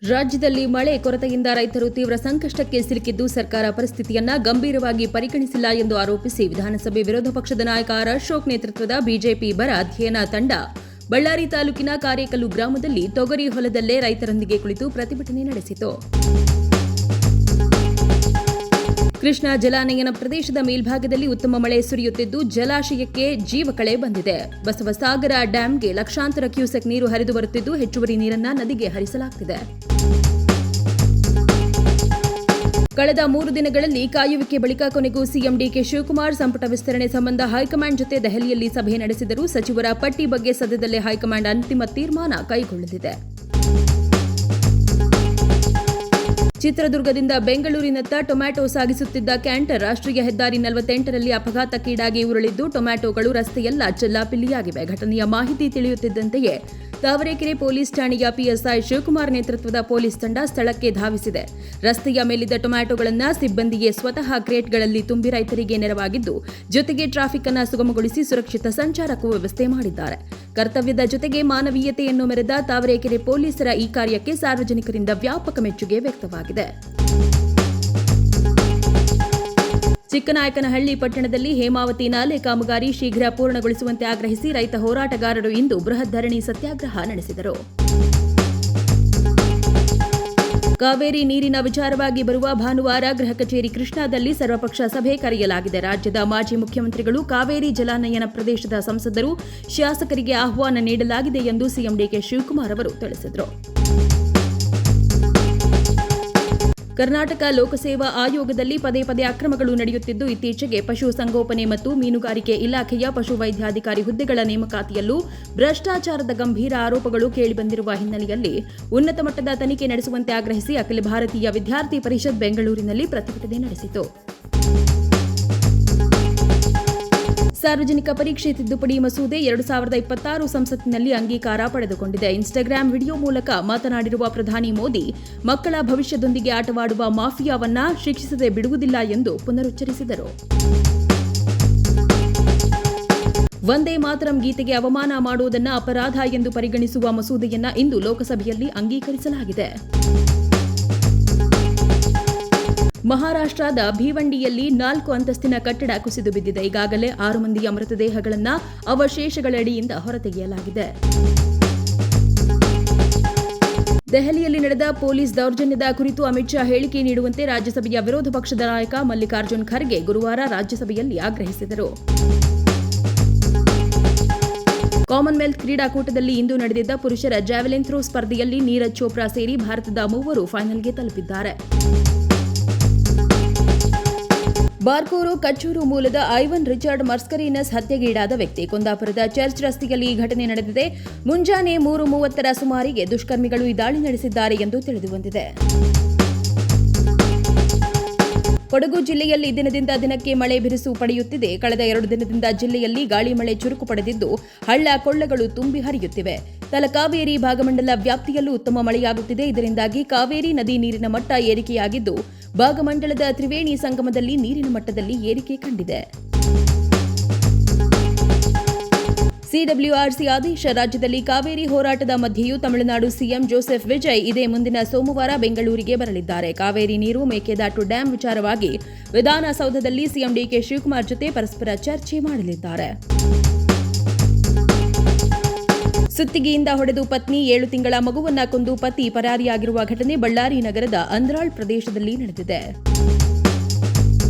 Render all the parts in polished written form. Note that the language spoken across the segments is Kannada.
ರಾಜ್ಯದಲ್ಲಿ ಮಳೆ ಕೊರತೆಯಿಂದ ರೈತರು ತೀವ್ರ ಸಂಕಷ್ಟಕ್ಕೆ ಸಿಲುಕಿದ್ದು ಸರ್ಕಾರ ಪರಿಸ್ಥಿತಿಯನ್ನ ಗಂಭೀರವಾಗಿ ಪರಿಗಣಿಸಿಲ್ಲ ಎಂದು ಆರೋಪಿಸಿ ವಿಧಾನಸಭೆ ವಿರೋಧ ಪಕ್ಷದ ನಾಯಕ ಆರ್ ಅಶೋಕ್ ನೇತೃತ್ವದ ಬಿಜೆಪಿ ಬರ ಅಧ್ಯಯನ ತಂಡ ಬಳ್ಳಾರಿ ತಾಲೂಕಿನ ಕಾರೇಕಲ್ಲು ಗ್ರಾಮದಲ್ಲಿ ತೊಗರಿ ಹೊಲದಲ್ಲೇ ರೈತರೊಂದಿಗೆ ಕುಳಿತು ಪ್ರತಿಭಟನೆ ನಡೆಸಿತು. ಕೃಷ್ಣಾ ಜಲಾನಯನ ಪ್ರದೇಶದ ಮೇಲ್ಭಾಗದಲ್ಲಿ ಉತ್ತಮ ಮಳೆ ಸುರಿಯುತ್ತಿದ್ದು ಜಲಾಶಯಕ್ಕೆ ಜೀವಕಳೆ ಬಂದಿದೆ. ಬಸವಸಾಗರ ಡ್ಯಾಂಗೆ ಲಕ್ಷಾಂತರ ಕ್ಯೂಸೆಕ್ ನೀರು ಹರಿದು ಬರುತ್ತಿದ್ದು ಹೆಚ್ಚುವರಿ ನೀರನ್ನ ನದಿಗೆ ಹರಿಸಲಾಗುತ್ತಿದೆ. ಕಳೆದ 3 ದಿನಗಳಲ್ಲಿ ಕಾಯುವಿಕೆ ಬಳಿಕ ಕೊನೆಗೂ ಸಿಎಂ ಡಿಕೆ ಶಿವಕುಮಾರ್ ಸಂಪುಟ ವಿಸ್ತರಣೆ ಸಂಬಂಧ ಹೈಕಮಾಂಡ್ ಜೊತೆ ದೆಹಲಿಯಲ್ಲಿ ಸಭೆ ನಡೆಸಿದರು. ಸಚಿವರ ಪಟ್ಟಿ ಬಗ್ಗೆ ಸದ್ಯದಲ್ಲೇ ಹೈಕಮಾಂಡ್ ಅಂತಿಮ ತೀರ್ಮಾನ ಕೈಗೊಳ್ಳಲಿದೆ. ಚಿತ್ರದುರ್ಗದಿಂದ ಬೆಂಗಳೂರಿನತ್ತ ಟೊಮ್ಯಾಟೊ ಸಾಗಿಸುತ್ತಿದ್ದ ಕ್ಯಾಂಟರ್ ರಾಷ್ಟ್ರೀಯ ಹೆದ್ದಾರಿ 48ರಲ್ಲಿ ಅಪಘಾತಕ್ಕೀಡಾಗಿ ಉರುಳಿದ್ದು ಟೊಮ್ಯಾಟೊಗಳು ರಸ್ತೆಯೆಲ್ಲ ಚೆಲ್ಲಾಪಿಲ್ಲಿಯಾಗಿವೆ. ಘಟನೆಯ ಮಾಹಿತಿ ತಿಳಿಯುತ್ತಿದ್ದಂತೆಯೇ ತಾವರೆಕೆರೆ ಪೊಲೀಸ್ ಠಾಣೆಯ ಪಿಎಸ್ಐ ಶಿವಕುಮಾರ್ ನೇತೃತ್ವದ ಪೊಲೀಸ್ ತಂಡ ಸ್ಥಳಕ್ಕೆ ಧಾವಿಸಿದೆ. ರಸ್ತೆಯ ಮೇಲಿದ್ದ ಟೊಮ್ಯಾಟೊಗಳನ್ನು ಸಿಬ್ಬಂದಿಗೆ ಸ್ವತಃ ಕ್ರೇಟ್ಗಳಲ್ಲಿ ತುಂಬಿ ರೈತರಿಗೆ ನೆರವಾಗಿದ್ದು, ಜೊತೆಗೆ ಟ್ರಾಫಿಕ್ ಅನ್ನು ಸುಗಮಗೊಳಿಸಿ ಸುರಕ್ಷಿತ ಸಂಚಾರಕ್ಕೂ ವ್ಯವಸ್ಥೆ ಮಾಡಿದ್ದಾರೆ. ಕರ್ತವ್ಯದ ಜೊತೆಗೆ ಮಾನವೀಯತೆಯನ್ನು ಮೆರೆದ ತಾವರೆಕೆರೆ ಪೊಲೀಸರ ಈ ಕಾರ್ಯಕ್ಕೆ ಸಾರ್ವಜನಿಕರಿಂದ ವ್ಯಾಪಕ ಮೆಚ್ಚುಗೆ ವ್ಯಕ್ತವಾಗಿದೆ. ಚಿಕ್ಕನಾಯಕನಹಳ್ಳಿ ಪಟ್ಟಣದಲ್ಲಿ ಹೇಮಾವತಿ ನಾಲೆ ಕಾಮಗಾರಿ ಶೀಘ್ರ ಪೂರ್ಣಗೊಳಿಸುವಂತೆ ಆಗ್ರಹಿಸಿ ರೈತ ಹೋರಾಟಗಾರರು ಇಂದು ಬೃಹತ್ ಧರಣಿ ಸತ್ಯಾಗ್ರಹ ನಡೆಸಿದರು. ಕಾವೇರಿ ನೀರಿನ ವಿಚಾರವಾಗಿ ಬರುವ ಭಾನುವಾರ ಗೃಹ ಕಚೇರಿ ಕೃಷ್ಣಾದಲ್ಲಿ ಸರ್ವಪಕ್ಷ ಸಭೆ ಕರೆಯಲಾಗಿದೆ. ರಾಜ್ಯದ ಮಾಜಿ ಮುಖ್ಯಮಂತ್ರಿಗಳು, ಕಾವೇರಿ ಜಲಾನಯನ ಪ್ರದೇಶದ ಸಂಸದರು, ಶಾಸಕರಿಗೆ ಆಹ್ವಾನ ನೀಡಲಾಗಿದೆ ಎಂದು ಸಿಎಂ ಡಿಕೆ ಶಿವಕುಮಾರ್ ಅವರು ತಿಳಿಸಿದರು. ಕರ್ನಾಟಕ ಲೋಕಸೇವಾ ಆಯೋಗದಲ್ಲಿ ಪದೇ ಪದೇ ಅಕ್ರಮಗಳು ನಡೆಯುತ್ತಿದ್ದು, ಇತ್ತೀಚೆಗೆ ಪಶು ಸಂಗೋಪನೆ ಮತ್ತು ಮೀನುಗಾರಿಕೆ ಇಲಾಖೆಯ ಪಶುವೈದ್ಯಾಧಿಕಾರಿ ಹುದ್ದೆಗಳ ನೇಮಕಾತಿಯಲ್ಲೂ ಭ್ರಷ್ಟಾಚಾರದ ಗಂಭೀರ ಆರೋಪಗಳು ಕೇಳಿಬಂದಿರುವ ಹಿನ್ನೆಲೆಯಲ್ಲಿ ಉನ್ನತ ಮಟ್ಟದ ತನಿಖೆ ನಡೆಸುವಂತೆ ಆಗ್ರಹಿಸಿ ಅಖಿಲ ಭಾರತೀಯ ವಿದ್ಯಾರ್ಥಿ ಪರಿಷತ್ ಬೆಂಗಳೂರಿನಲ್ಲಿ ಪ್ರತಿಭಟನೆ ನಡೆಸಿತು. ಸಾರ್ವಜನಿಕ ಪರೀಕ್ಷೆ ತಿದ್ದುಪಡಿ ಮಸೂದೆ 2026 ಸಂಸತ್ತಿನಲ್ಲಿ ಅಂಗೀಕಾರ ಪಡೆದುಕೊಂಡಿದೆ. ಇನ್ಸ್ಟಾಗ್ರಾಂ ವಿಡಿಯೋ ಮೂಲಕ ಮಾತನಾಡಿರುವ ಪ್ರಧಾನಿ ಮೋದಿ, ಮಕ್ಕಳ ಭವಿಷ್ಯದೊಂದಿಗೆ ಆಟವಾಡುವ ಮಾಫಿಯಾವನ್ನ ಶಿಕ್ಷಿಸದೆ ಬಿಡುವುದಿಲ್ಲ ಎಂದು ಪುನರುಚ್ಚರಿಸಿದರು. ವಂದೇ ಮಾತರಂ ಗೀತೆಗೆ ಅವಮಾನ ಮಾಡುವುದನ್ನು ಅಪರಾಧ ಎಂದು ಪರಿಗಣಿಸುವ ಮಸೂದೆಯನ್ನ ಇಂದು ಲೋಕಸಭೆಯಲ್ಲಿ ಅಂಗೀಕರಿಸಲಾಗಿದೆ. ಮಹಾರಾಷ್ಟ್ರದ ಭೀವಂಡಿಯಲ್ಲಿ 4 ಅಂತಸ್ತಿನ ಕಟ್ಟಡ ಕುಸಿದು ಬಿದ್ದಿದೆ. ಈಗಾಗಲೇ 6 ಮಂದಿಯ ಮೃತದೇಹಗಳನ್ನು ಅವಶೇಷಗಳಡಿಯಿಂದ ಹೊರತೆಗೆಯಲಾಗಿದೆ. ದೆಹಲಿಯಲ್ಲಿ ನಡೆದ ಪೊಲೀಸ್ ದೌರ್ಜನ್ಯದ ಕುರಿತು ಅಮಿತ್ ಶಾ ಹೇಳಿಕೆ ನೀಡುವಂತೆ ರಾಜ್ಯಸಭೆಯ ವಿರೋಧ ಪಕ್ಷದ ನಾಯಕ ಮಲ್ಲಿಕಾರ್ಜುನ್ ಖರ್ಗೆ ಗುರುವಾರ ರಾಜ್ಯಸಭೆಯಲ್ಲಿ ಆಗ್ರಹಿಸಿದರು. ಕಾಮನ್ವೆಲ್ತ್ ಕ್ರೀಡಾಕೂಟದಲ್ಲಿ ಇಂದು ನಡೆದಿದ್ದ ಪುರುಷರ ಜಾವೆಲಿನ್ ಥ್ರೋ ಸ್ಪರ್ಧೆಯಲ್ಲಿ ನೀರಜ್ ಚೋಪ್ರಾ ಸೇರಿ ಭಾರತದ 3 ಫೈನಲ್ಗೆ ತಲುಪಿದ್ದಾರೆ. ಬಾರ್ಕೋರು ಕಚ್ಚೂರು ಮೂಲದ ಐವನ್ ರಿಚರ್ಡ್ ಮರ್ಸ್ಕರೀನಸ್ ಹತ್ಯೆಗೀಡಾದ ವ್ಯಕ್ತಿ. ಕುಂದಾಪುರದ ಚರ್ಚ್ ರಸ್ತೆಯಲ್ಲಿ ಈ ಘಟನೆ ನಡೆದಿದೆ. ಮುಂಜಾನೆ 3:30 ಸುಮಾರಿಗೆ ದುಷ್ಕರ್ಮಿಗಳು ಈ ದಾಳಿ ನಡೆಸಿದ್ದಾರೆ ಎಂದು ತಿಳಿದುಬಂದಿದೆ. ಕೊಡಗು ಜಿಲ್ಲೆಯಲ್ಲಿ ದಿನದಿಂದ ದಿನಕ್ಕೆ ಮಳೆ ಬಿರುಸು ಪಡೆಯುತ್ತಿದೆ. ಕಳೆದ 2 ದಿನದಿಂದ ಜಿಲ್ಲೆಯಲ್ಲಿ ಗಾಳಿ ಮಳೆ ಚುರುಕು ಪಡೆದಿದ್ದು ಹಳ್ಳ ಕೊಳ್ಳಗಳು ತುಂಬಿ ಹರಿಯುತ್ತಿವೆ. ತಲಕಾವೇರಿ ಭಾಗಮಂಡಲ ವ್ಯಾಪ್ತಿಯಲ್ಲೂ ಉತ್ತಮ ಮಳೆಯಾಗುತ್ತಿದೆ. ಇದರಿಂದಾಗಿ ಕಾವೇರಿ ನದಿ ನೀರಿನ ಮಟ್ಟ ಏರಿಕೆಯಾಗಿದ್ದು ಭಾಗಮಂಡಲದ ತ್ರಿವೇಣಿ ಸಂಗಮದಲ್ಲಿ ನೀರಿನ ಮಟ್ಟದಲ್ಲಿ ಏರಿಕೆ ಕಂಡಿದೆ. ಸಿಡಬ್ಲ್ಯೂಆರ್ಸಿ ಆದೇಶ. ರಾಜ್ಯದಲ್ಲಿ ಕಾವೇರಿ ಹೋರಾಟದ ಮಧ್ಯೆಯೂ ತಮಿಳುನಾಡು ಸಿಎಂ ಜೋಸೆಫ್ ವಿಜಯ್ ಇದೇ ಮುಂದಿನ ಸೋಮವಾರ ಬೆಂಗಳೂರಿಗೆ ಬರಲಿದ್ದಾರೆ. ಕಾವೇರಿ ನೀರು ಮೇಕೆದಾಟು ಡ್ಯಾಂ ವಿಚಾರವಾಗಿ ವಿಧಾನಸೌಧದಲ್ಲಿ ಸಿಎಂ ಡಿಕೆ ಶಿವಕುಮಾರ್ ಜೊತೆ ಪರಸ್ಪರ ಚರ್ಚೆ ಮಾಡಲಿದ್ದಾರೆ. ಸುತ್ತಿಗೆಯಿಂದ ಹೊಡೆದು ಪತ್ನಿ 7 ತಿಂಗಳ ಮಗುವನ್ನ ಕೊಂದು ಪತಿ ಪರಾರಿಯಾಗಿರುವ ಘಟನೆ ಬಳ್ಳಾರಿ ನಗರದ ಅಂದ್ರಾಳ್ ಪ್ರದೇಶದಲ್ಲಿ ನಡೆದಿದೆ.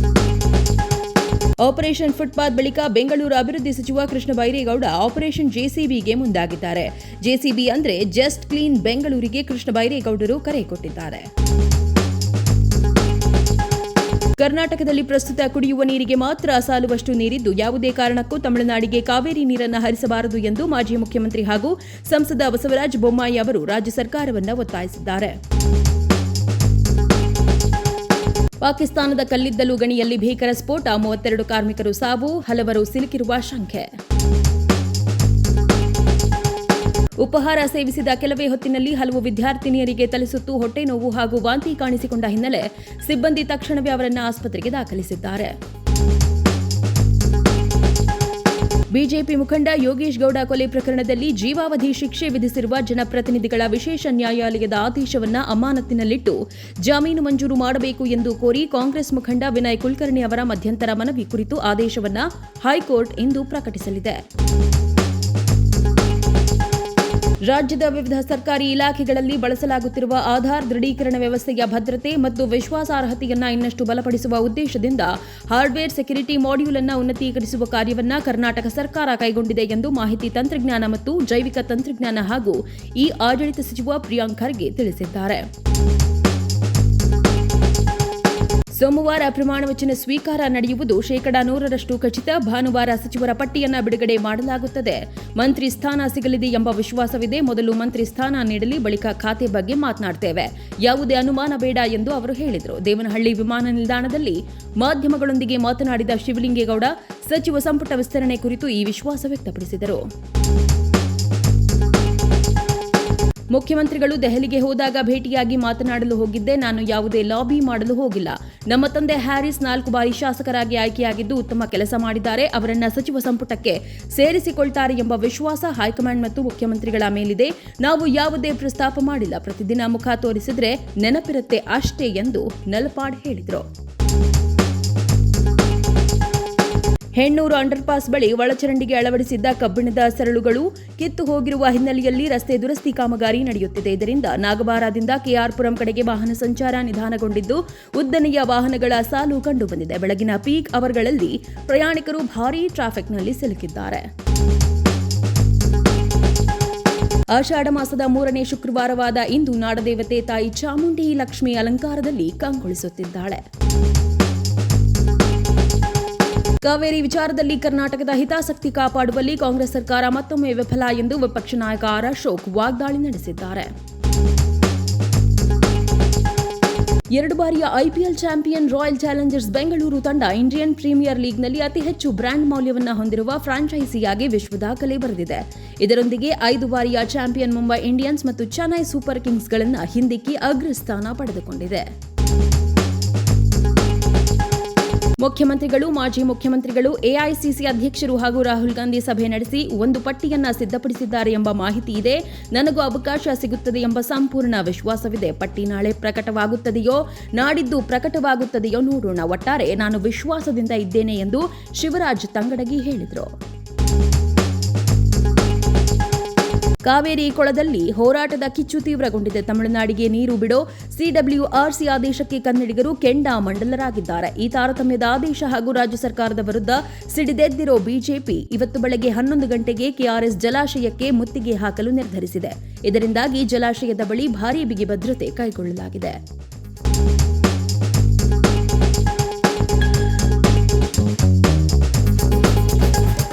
ಆಪರೇಷನ್ ಫುಟ್ಪಾತ್ ಬಳಿಕ ಬೆಂಗಳೂರು ಅಭಿವೃದ್ಧಿ ಸಚಿವ ಕೃಷ್ಣ ಬೈರೇಗೌಡ ಆಪರೇಷನ್ ಜೆಸಿಬಿಗೆ ಮುಂದಾಗಿದ್ದಾರೆ. ಜೆಸಿಬಿ ಅಂದ್ರೆ ಜಸ್ಟ್ ಕ್ಲೀನ್ ಬೆಂಗಳೂರಿಗೆ ಕೃಷ್ಣ ಬೈರೇಗೌಡರು ಕರೆ ಕೊಟ್ಟಿದ್ದಾರೆ. ಕರ್ನಾಟಕದಲ್ಲಿ ಪ್ರಸ್ತುತ ಕುಡಿಯುವ ನೀರಿಗೆ ಮಾತ್ರ ಸಾಲುವಷ್ಟು ನೀರಿದ್ದು ಯಾವುದೇ ಕಾರಣಕ್ಕೂ ತಮಿಳುನಾಡಿಗೆ ಕಾವೇರಿ ನೀರನ್ನು ಹರಿಸಬಾರದು ಎಂದು ಮಾಜಿ ಮುಖ್ಯಮಂತ್ರಿ ಹಾಗೂ ಸಂಸದ ಬಸವರಾಜ ಬೊಮ್ಮಾಯಿ ಅವರು ರಾಜ್ಯ ಸರ್ಕಾರವನ್ನು ಒತ್ತಾಯಿಸಿದ್ದಾರೆ. ಪಾಕಿಸ್ತಾನದ ಕಲ್ಲಿದ್ದಲು ಗಣಿಯಲ್ಲಿ ಭೀಕರ ಸ್ಫೋಟ, 32 ಕಾರ್ಮಿಕರು ಸಾವು, ಹಲವರು ಸಿಲುಕಿರುವ ಶಂಕೆ. ಉಪಹಾರ ಸೇವಿಸಿದ ಕೆಲವೇ ಹೊತ್ತಿನಲ್ಲಿ ಹಲವು ವಿದ್ಯಾರ್ಥಿನಿಯರಿಗೆ ತಲೆಸುತ್ತು, ಹೊಟ್ಟೆ ನೋವು ಹಾಗೂ ವಾಂತಿ ಕಾಣಿಸಿಕೊಂಡ ಹಿನ್ನೆಲೆ ಸಿಬ್ಬಂದಿ ತಕ್ಷಣವೇ ಅವರನ್ನು ಆಸ್ಪತ್ರೆಗೆ ದಾಖಲಿಸಿದ್ದಾರೆ. ಬಿಜೆಪಿ ಮುಖಂಡ ಯೋಗೇಶ್ ಗೌಡ ಕೊಲೆ ಪ್ರಕರಣದಲ್ಲಿ ಜೀವಾವಧಿ ಶಿಕ್ಷೆ ವಿಧಿಸಿರುವ ಜನಪ್ರತಿನಿಧಿಗಳ ವಿಶೇಷ ನ್ಯಾಯಾಲಯದ ಆದೇಶವನ್ನು ಅಮಾನತಿನಲ್ಲಿಟ್ಟು ಜಾಮೀನು ಮಂಜೂರು ಮಾಡಬೇಕು ಎಂದು ಕೋರಿ ಕಾಂಗ್ರೆಸ್ ಮುಖಂಡ ವಿನಯ್ ಕುಲಕರ್ಣಿ ಅವರ ಮಧ್ಯಂತರ ಮನವಿ ಕುರಿತು ಆದೇಶವನ್ನು ಹೈಕೋರ್ಟ್ ಇಂದು ಪ್ರಕಟಿಸಲಿದೆ. ರಾಜ್ಯದ ವಿವಿಧ ಸರ್ಕಾರಿ ಇಲಾಖೆಗಳಲ್ಲಿ ಬಳಸಲಾಗುತ್ತಿರುವ ಆಧಾರ್ ದೃಢೀಕರಣ ವ್ಯವಸ್ಥೆಯ ಭದ್ರತೆ ಮತ್ತು ವಿಶ್ವಾಸಾರ್ಹತೆಯನ್ನು ಇನ್ನಷ್ಟು ಬಲಪಡಿಸುವ ಉದ್ದೇಶದಿಂದ ಹಾರ್ಡ್ವೇರ್ ಸೆಕ್ಯುರಿಟಿ ಮಾಡ್ಯೂಲ್ ಅನ್ನು ಉನ್ನತೀಕರಿಸುವ ಕಾರ್ಯವನ್ನು ಕರ್ನಾಟಕ ಸರ್ಕಾರ ಕೈಗೊಂಡಿದೆ ಎಂದು ಮಾಹಿತಿ ತಂತ್ರಜ್ಞಾನ ಮತ್ತು ಜೈವಿಕ ತಂತ್ರಜ್ಞಾನ ಹಾಗೂ ಆಡಳಿತ ಸಚಿವ ಪ್ರಿಯಾಂಕ್ ಖರ್ಗೆ ತಿಳಿಸಿದ್ದಾರೆ. ಸೋಮವಾರ ಪ್ರಮಾಣ ವಚನ ಸ್ವೀಕಾರ ನಡೆಯುವುದು 100% ಖಚಿತ. ಭಾನುವಾರ ಸಚಿವರ ಪಟ್ಟಿಯನ್ನು ಬಿಡುಗಡೆ ಮಾಡಲಾಗುತ್ತದೆ. ಮಂತ್ರಿ ಸ್ಥಾನ ಸಿಗಲಿದೆ ಎಂಬ ವಿಶ್ವಾಸವಿದೆ. ಮೊದಲು ಮಂತ್ರಿ ಸ್ಥಾನ ನೀಡಲಿ, ಬಳಿಕ ಖಾತೆ ಬಗ್ಗೆ ಮಾತನಾಡ್ತೇವೆ. ಯಾವುದೇ ಅನುಮಾನ ಬೇಡ ಎಂದು ಅವರು ಹೇಳಿದರು. ದೇವನಹಳ್ಳಿ ವಿಮಾನ ನಿಲ್ದಾಣದಲ್ಲಿ ಮಾಧ್ಯಮಗಳೊಂದಿಗೆ ಮಾತನಾಡಿದ ಶಿವಲಿಂಗೇಗೌಡ ಸಚಿವ ಸಂಪುಟ ವಿಸ್ತರಣೆ ಕುರಿತು ಈ ವಿಶ್ವಾಸ ವ್ಯಕ್ತಪಡಿಸಿದರು. ಮುಖ್ಯಮಂತ್ರಿಗಳು ದೆಹಲಿಗೆ ಹೋದಾಗ ಭೇಟಿಯಾಗಿ ಮಾತನಾಡಲು ಹೋಗಿದ್ದೆ. ನಾನು ಯಾವುದೇ ಲಾಬಿ ಮಾಡಲು ಹೋಗಿಲ್ಲ. ನಮ್ಮ ತಂದೆ ಹ್ಯಾರಿಸ್ 4 ಬಾರಿ ಶಾಸಕರಾಗಿ ಆಯ್ಕೆಯಾಗಿದ್ದು ಉತ್ತಮ ಕೆಲಸ ಮಾಡಿದ್ದಾರೆ. ಅವರನ್ನ ಸಚಿವ ಸಂಪುಟಕ್ಕೆ ಸೇರಿಸಿಕೊಳ್ತಾರೆ ಎಂಬ ವಿಶ್ವಾಸ ಹೈಕಮಾಂಡ್ ಮತ್ತು ಮುಖ್ಯಮಂತ್ರಿಗಳ ಮೇಲಿದೆ. ನಾವು ಯಾವುದೇ ಪ್ರಸ್ತಾಪ ಮಾಡಿಲ್ಲ. ಪ್ರತಿದಿನ ಮುಖ ತೋರಿಸಿದ್ರೆ ನೆನಪಿರುತ್ತೆ ಅಷ್ಟೇ ಎಂದು ನಲಪಾಡ್ ಹೇಳಿದರು. ಹೆಣ್ಣೂರು ಅಂಡರ್ಪಾಸ್ ಬಳಿ ಒಳಚರಂಡಿಗೆ ಅಳವಡಿಸಿದ್ದ ಕಬ್ಬಿಣದ ಸರಳುಗಳು ಕಿತ್ತು ಹೋಗಿರುವ ಹಿನ್ನೆಲೆಯಲ್ಲಿ ರಸ್ತೆ ದುರಸ್ತಿ ಕಾಮಗಾರಿ ನಡೆಯುತ್ತಿದೆ. ಇದರಿಂದ ನಾಗಬಾರದಿಂದ ಕೆಆರ್ಪುರಂ ಕಡೆಗೆ ವಾಹನ ಸಂಚಾರ ನಿಧಾನಗೊಂಡಿದ್ದು ಉದ್ದನೆಯ ವಾಹನಗಳ ಸಾಲು ಕಂಡುಬಂದಿದೆ. ಬೆಳಗಿನ ಪೀಕ್ ಅವರ್ಗಳಲ್ಲಿ ಪ್ರಯಾಣಿಕರು ಭಾರೀ ಟ್ರಾಫಿಕ್ನಲ್ಲಿ ಸಿಲುಕಿದ್ದಾರೆ. ಆಷಾಢ ಮಾಸದ 3ನೇ ಶುಕ್ರವಾರವಾದ ಇಂದು ನಾಡದೇವತೆ ತಾಯಿ ಚಾಮುಂಡಿ ಲಕ್ಷ್ಮಿ ಅಲಂಕಾರದಲ್ಲಿ ಕಂಗೊಳಿಸುತ್ತಿದ್ದಾಳೆ. ಕಾವೇರಿ ವಿಚಾರದಲ್ಲಿ ಕರ್ನಾಟಕದ ಹಿತಾಸಕ್ತಿ ಕಾಪಾಡುವಲ್ಲಿ ಕಾಂಗ್ರೆಸ್ ಸರ್ಕಾರ ಮತ್ತೊಮ್ಮೆ ವಿಫಲ ಎಂದು ವಿಪಕ್ಷ ನಾಯಕ ಆರ್ ಅಶೋಕ್ ವಾಗ್ದಾಳಿ ನಡೆಸಿದ್ದಾರೆ. 2 ಬಾರಿಯ IPL champion royal Challengers Bengaluru ತಂಡ ಇಂಡಿಯನ್ ಪ್ರೀಮಿಯರ್ ಲೀಗ್ನಲ್ಲಿ ಅತಿ ಹೆಚ್ಚು ಬ್ರ್ಯಾಂಡ್ ಮೌಲ್ಯವನ್ನು ಹೊಂದಿರುವ ಫ್ರಾಂಚೈಸಿಯಾಗಿ ವಿಶ್ವ ದಾಖಲೆ ಬರೆದಿದೆ. ಇದರೊಂದಿಗೆ 5 ಬಾರಿಯ ಚಾಂಪಿಯನ್ ಮುಂಬೈ ಇಂಡಿಯನ್ಸ್ ಮತ್ತು ಚೆನ್ನೈ ಸೂಪರ್ ಕಿಂಗ್ಸ್ಗಳನ್ನು ಹಿಂದಿಕ್ಕಿ ಅಗ್ರಸ್ಥಾನ ಪಡೆದುಕೊಂಡಿದೆ. ಮುಖ್ಯಮಂತ್ರಿಗಳು, ಮಾಜಿ ಮುಖ್ಯಮಂತ್ರಿಗಳು, ಎಐಸಿಸಿ ಅಧ್ಯಕ್ಷರು ಹಾಗೂ ರಾಹುಲ್ ಗಾಂಧಿ ಸಭೆ ನಡೆಸಿ ಒಂದು ಪಟ್ಟಿಯನ್ನ ಸಿದ್ಧಪಡಿಸಿದ್ದಾರೆ ಎಂಬ ಮಾಹಿತಿ ಇದೆ. ನನಗೂ ಅವಕಾಶ ಸಿಗುತ್ತದೆ ಎಂಬ ಸಂಪೂರ್ಣ ವಿಶ್ವಾಸವಿದೆ. ಪಟ್ಟಿ ನಾಳೆ ಪ್ರಕಟವಾಗುತ್ತದೆಯೋ ನಾಡಿದ್ದು ಪ್ರಕಟವಾಗುತ್ತದೆಯೋ ನೋಡೋಣ. ಒಟ್ಟಾರೆ ನಾನು ವಿಶ್ವಾಸದಿಂದ ಇದ್ದೇನೆ ಎಂದು ಶಿವರಾಜ್ ತಂಗಡಗಿ ಹೇಳಿದರು. ಕಾವೇರಿ ಕೊಳದಲ್ಲಿ ಹೋರಾಟದ ಕಿಚ್ಚು ತೀವ್ರಗೊಂಡಿದೆ. ತಮಿಳುನಾಡಿಗೆ ನೀರು ಬಿಡೋ ಸಿಡಬ್ಲ್ಯೂಆರ್ಸಿ ಆದೇಶಕ್ಕೆ ಕನ್ನಡಿಗರು ಕೆಂಡಾಮಂಡಲರಾಗಿದ್ದಾರೆ. ಈ ತಾರತಮ್ಯದ ಆದೇಶ ಹಾಗೂ ರಾಜ್ಯ ಸರ್ಕಾರದ ವಿರುದ್ಧ ಸಿಡಿದೆದ್ದಿರೋ ಬಿಜೆಪಿ ಇವತ್ತು ಬೆಳಗ್ಗೆ 11 ಗಂಟೆಗೆ ಕೆಆರ್ಎಸ್ ಜಲಾಶಯಕ್ಕೆ ಮುತ್ತಿಗೆ ಹಾಕಲು ನಿರ್ಧರಿಸಿದೆ. ಇದರಿಂದಾಗಿ ಜಲಾಶಯದ ಬಳಿ ಭಾರೀ ಬಿಗಿ ಭದ್ರತೆ ಕೈಗೊಳ್ಳಲಾಗಿದೆ.